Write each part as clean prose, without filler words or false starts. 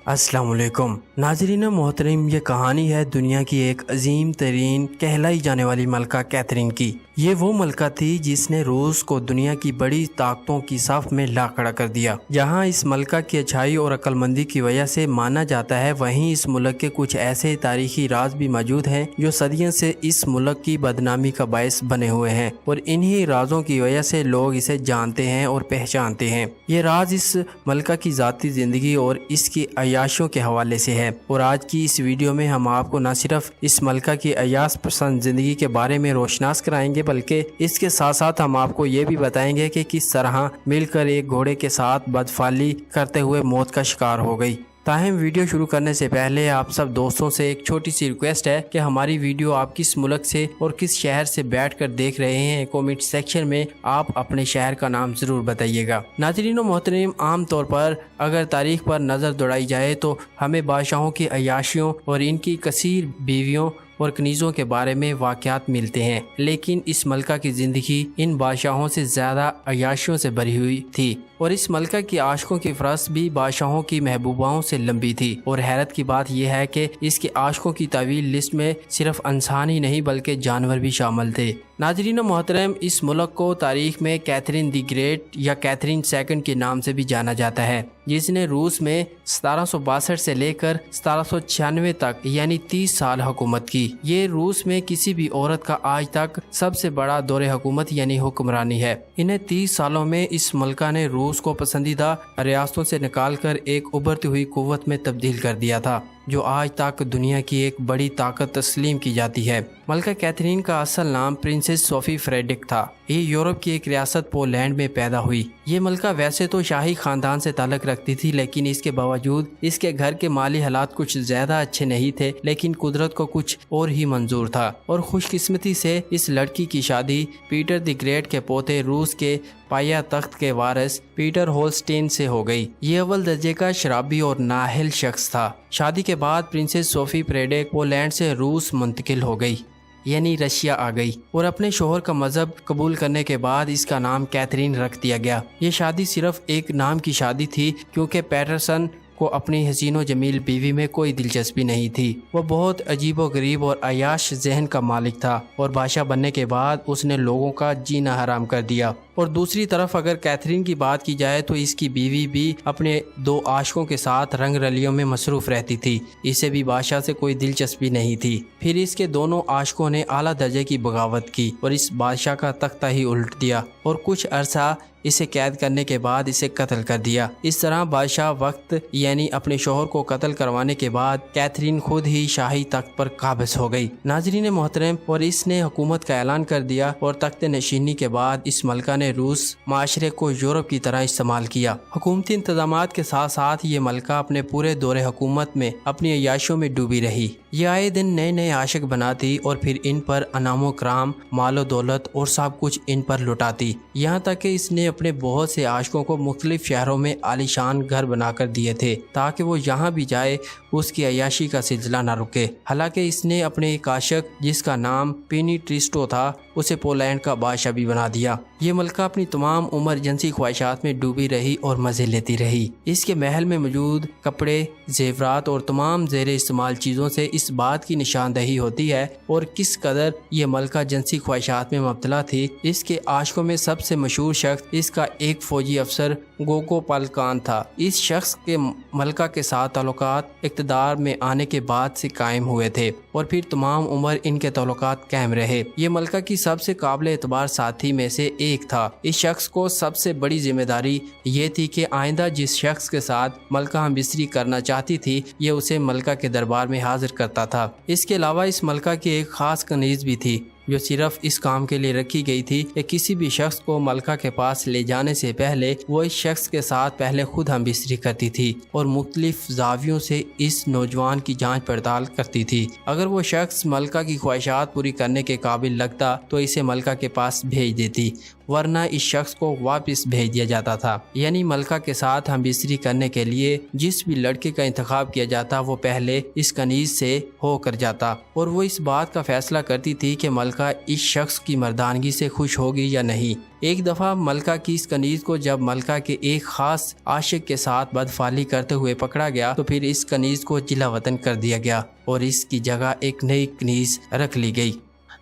السلام علیکم ناظرین محترم، یہ کہانی ہے دنیا کی ایک عظیم ترین کہلائی جانے والی ملکہ کیتھرین کی۔ یہ وہ ملکہ تھی جس نے روس کو دنیا کی بڑی طاقتوں کی صف میں لا کھڑا کر دیا۔ جہاں اس ملکہ کی اچھائی اور عقل مندی کی وجہ سے مانا جاتا ہے، وہیں اس ملک کے کچھ ایسے تاریخی راز بھی موجود ہیں جو صدیوں سے اس ملک کی بدنامی کا باعث بنے ہوئے ہیں، اور انہی رازوں کی وجہ سے لوگ اسے جانتے ہیں اور پہچانتے ہیں۔ یہ راز اس ملکہ کی ذاتی زندگی اور اس کی عیاشیوں کے حوالے سے ہے، اور آج کی اس ویڈیو میں ہم آپ کو نہ صرف اس ملکہ کی عیاش پسند زندگی کے بارے میں روشناس کرائیں گے، بلکہ اس کے ساتھ ساتھ ہم آپ کو یہ بھی بتائیں گے کہ کس طرح مل کر ایک گھوڑے کے ساتھ بدفعلی کرتے ہوئے موت کا شکار ہو گئی۔ تاہم ویڈیو شروع کرنے سے پہلے آپ سب دوستوں سے ایک چھوٹی سی ریکویسٹ ہے کہ ہماری ویڈیو آپ کس ملک سے اور کس شہر سے بیٹھ کر دیکھ رہے ہیں، کامنٹ سیکشن میں آپ اپنے شہر کا نام ضرور بتائیے گا۔ ناظرین و محترم، عام طور پر اگر تاریخ پر نظر دوڑائی جائے تو ہمیں بادشاہوں کی عیاشیوں اور ان کی کثیر بیویوں اور کنیزوں کے بارے میں واقعات ملتے ہیں، لیکن اس ملکہ کی زندگی ان بادشاہوں سے زیادہ عیاشیوں سے بھری ہوئی تھی، اور اس ملکہ کی عاشقوں کی فہرست بھی بادشاہوں کی محبوباؤں سے لمبی تھی۔ اور حیرت کی بات یہ ہے کہ اس کے عاشقوں کی طویل لسٹ میں صرف انسان ہی نہیں بلکہ جانور بھی شامل تھے۔ ناظرین محترم، اس ملک کو تاریخ میں کیتھرین دی گریٹ یا کیتھرین سیکنڈ کے نام سے بھی جانا جاتا ہے، جس نے روس میں 1762 سے لے کر 1796 تک یعنی 30 سال حکومت کی۔ یہ روس میں کسی بھی عورت کا آج تک سب سے بڑا دور حکومت یعنی حکمرانی ہے۔ انہیں 30 سالوں میں اس ملکہ نے روس کو پسندیدہ ریاستوں سے نکال کر ایک ابھرتی ہوئی قوت میں تبدیل کر دیا تھا، جو آج تک دنیا کی ایک بڑی طاقت تسلیم کی جاتی ہے۔ ملکہ کیتھرین کا اصل نام پرنسس سوفی فریڈرک تھا۔ یہ یورپ کی ایک ریاست پولینڈ میں پیدا ہوئی۔ یہ ملکہ ویسے تو شاہی خاندان سے تعلق رکھتی تھی، لیکن اس کے باوجود اس کے گھر کے مالی حالات کچھ زیادہ اچھے نہیں تھے، لیکن قدرت کو کچھ اور ہی منظور تھا، اور خوش قسمتی سے اس لڑکی کی شادی پیٹر دی گریٹ کے پوتے روس کے پایا تخت کے وارث پیٹر ہولسٹین سے ہو گئی۔ یہ اول درجے کا شرابی اور نااہل شخص تھا۔ شادی کے بعد پرنسس سوفی فریڈرک پولینڈ سے روس منتقل ہو گئی، یعنی رشیا آ گئی، اور اپنے شوہر کا مذہب قبول کرنے کے بعد اس کا نام کیتھرین رکھ دیا گیا۔ یہ شادی صرف ایک نام کی شادی تھی، کیونکہ پیٹرسن کو اپنی حسین و جمیل بیوی میں کوئی دلچسپی نہیں تھی۔ وہ بہت عجیب و غریب اور عیاش ذہن کا مالک تھا، اور بادشاہ بننے کے بعد اس نے لوگوں کا جینا حرام کر دیا۔ اور دوسری طرف اگر کیتھرین کی بات کی جائے تو اس کی بیوی بھی اپنے 2 عاشقوں کے ساتھ رنگ رلیوں میں مصروف رہتی تھی۔ اسے بھی بادشاہ سے کوئی دلچسپی نہیں تھی۔ پھر اس کے دونوں عاشقوں نے اعلیٰ درجے کی بغاوت کی اور اس بادشاہ کا تختہ ہی الٹ دیا، اور کچھ عرصہ اسے قید کرنے کے بعد اسے قتل کر دیا۔ اس طرح بادشاہ وقت یعنی اپنے شوہر کو قتل کروانے کے بعد کیتھرین خود ہی شاہی تخت پر قابض ہو گئی۔ ناظرین محترم، اور اس نے حکومت کا اعلان کر دیا، اور تخت نشینی کے بعد اس ملکہ نے روس معاشرے کو یورپ کی طرح استعمال کیا۔ حکومتی انتظامات کے ساتھ ساتھ یہ ملکہ اپنے پورے دور حکومت میں اپنی عیاشیوں میں ڈوبی رہی۔ یہ آئے دن نئے نئے عاشق بناتی اور پھر ان پر انعام و کرام، مال و دولت اور سب کچھ ان پر لٹاتی، یہاں تک کہ اس نے اپنے بہت سے عاشقوں کو مختلف شہروں میں عالیشان گھر بنا کر دیے تھے، تاکہ وہ جہاں بھی جائے اس کی عیاشی کا سلسلہ نہ رکے۔ حالانکہ اس نے اپنے ایک عاشق جس کا نام پینی ٹریسٹو تھا اسے پولینڈ کا بادشاہ بھی بنا دیا۔ یہ ملکہ اپنی تمام عمر جنسی خواہشات میں ڈوبی رہی اور مزے لیتی رہی۔ اس کے محل میں موجود کپڑے، زیورات اور تمام زیر استعمال چیزوں سے اس بات کی نشاندہی ہوتی ہے اور کس قدر یہ ملکہ جنسی خواہشات میں مبتلا تھی۔ اس کے عاشقوں میں سب سے مشہور شخص اس کا ایک فوجی افسر گوگو پالکان تھا۔ اس شخص کے ملکہ کے ساتھ تعلقات اقتدار میں آنے کے بعد سے قائم ہوئے تھے، اور پھر تمام عمر ان کے تعلقات قائم رہے۔ یہ ملکہ کی سب سے قابل اعتبار ساتھی میں سے ایک تھا۔ اس شخص کو سب سے بڑی ذمہ داری یہ تھی کہ آئندہ جس شخص کے ساتھ ملکہ ہم بستری کرنا چاہتی تھی، یہ اسے ملکہ کے دربار میں حاضر کرتا تھا۔ اس کے علاوہ اس ملکہ کی ایک خاص کنیز بھی تھی، جو صرف اس کام کے لیے رکھی گئی تھی کہ کسی بھی شخص کو ملکہ کے پاس لے جانے سے پہلے وہ اس شخص کے ساتھ پہلے خود ہم بستری کرتی تھی اور مختلف زاویوں سے اس نوجوان کی جانچ پڑتال کرتی تھی۔ اگر وہ شخص ملکہ کی خواہشات پوری کرنے کے قابل لگتا تو اسے ملکہ کے پاس بھیج دیتی، ورنہ اس شخص کو واپس بھیج دیا جاتا تھا۔ یعنی ملکہ کے ساتھ ہم بستری کرنے کے لیے جس بھی لڑکے کا انتخاب کیا جاتا وہ پہلے اس کنیز سے ہو کر جاتا، اور وہ اس بات کا فیصلہ کرتی تھی کہ ملکہ ملکہ اس شخص کی مردانگی سے خوش ہوگی یا نہیں۔ ایک دفعہ ملکہ کی اس کنیز کو جب ملکہ کے ایک خاص عاشق کے ساتھ بدفعلی کرتے ہوئے پکڑا گیا تو پھر اس کنیز کو جلا وطن کر دیا گیا اور اس کی جگہ ایک نئی کنیز رکھ لی گئی۔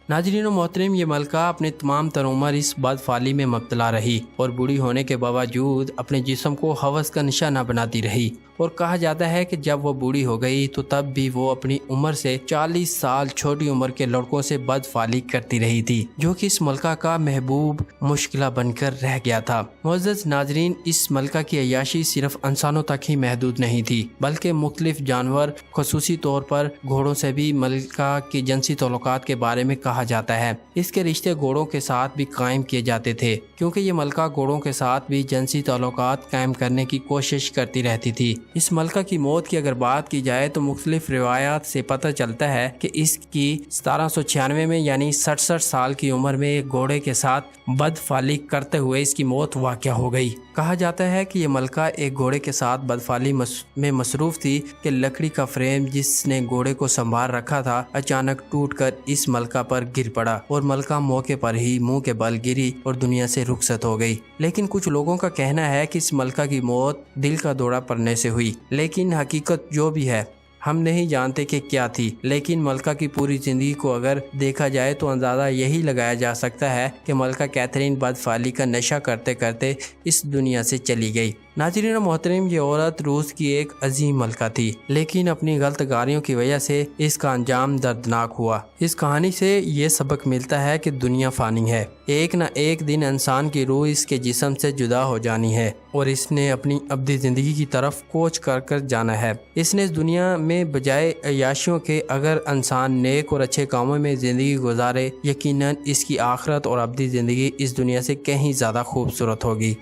ناظرین و محترم، یہ ملکہ اپنے تمام تر عمر اس بدفعلی میں مبتلا رہی اور بوڑھی ہونے کے باوجود اپنے جسم کو ہوس کا نشانہ بناتی رہی، اور کہا جاتا ہے کہ جب وہ بوڑھی ہو گئی تو تب بھی وہ اپنی عمر سے 40 سال چھوٹی عمر کے لڑکوں سے بدفعلی کرتی رہی تھی، جو کہ اس ملکہ کا محبوب مشکلہ بن کر رہ گیا تھا۔ معزز ناظرین، اس ملکہ کی عیاشی صرف انسانوں تک ہی محدود نہیں تھی، بلکہ مختلف جانور، خصوصی طور پر گھوڑوں سے بھی ملکہ کے جنسی تعلقات کے بارے میں کہا جاتا ہے۔ اس کے رشتے گھوڑوں کے ساتھ بھی قائم کیے جاتے تھے، کیونکہ یہ ملکہ گھوڑوں کے ساتھ بھی جنسی تعلقات قائم کرنے کی کوشش کرتی رہتی تھی۔ اس ملکہ کی موت کی اگر بات کی جائے تو مختلف روایات سے پتہ چلتا ہے کہ اس کی 1796 میں یعنی 67 سال کی عمر میں ایک گھوڑے کے ساتھ بدفعلی کرتے ہوئے اس کی موت واقع ہو گئی۔ کہا جاتا ہے کہ یہ ملکہ ایک گھوڑے کے ساتھ بدفعلی میں مصروف تھی کہ لکڑی کا فریم جس نے گھوڑے کو سنبھال رکھا تھا اچانک ٹوٹ کر اس ملکہ پر گر پڑا اور ملکہ موقع پر ہی منہ کے بل گری اور دنیا سے رخصت ہو گئی۔ لیکن کچھ لوگوں کا کہنا ہے کہ اس ملکہ کی موت دل کا دورہ پڑنے سے ہوئی، لیکن حقیقت جو بھی ہے ہم نہیں جانتے کہ کیا تھی، لیکن ملکہ کی پوری زندگی کو اگر دیکھا جائے تو اندازہ یہی لگایا جا سکتا ہے کہ ملکہ کیتھرین بدفعلی کا نشہ کرتے کرتے اس دنیا سے چلی گئی۔ ناظرین و محترم، یہ عورت روس کی ایک عظیم ملکہ تھی، لیکن اپنی غلط کاریوں کی وجہ سے اس کا انجام دردناک ہوا۔ اس کہانی سے یہ سبق ملتا ہے کہ دنیا فانی ہے، ایک نہ ایک دن انسان کی روح اس کے جسم سے جدا ہو جانی ہے اور اس نے اپنی ابدی زندگی کی طرف کوچ کر جانا ہے۔ اس نے اس دنیا میں بجائے عیاشیوں کے اگر انسان نیک اور اچھے کاموں میں زندگی گزارے، یقیناً اس کی آخرت اور ابدی زندگی اس دنیا سے کہیں زیادہ خوبصورت ہوگی۔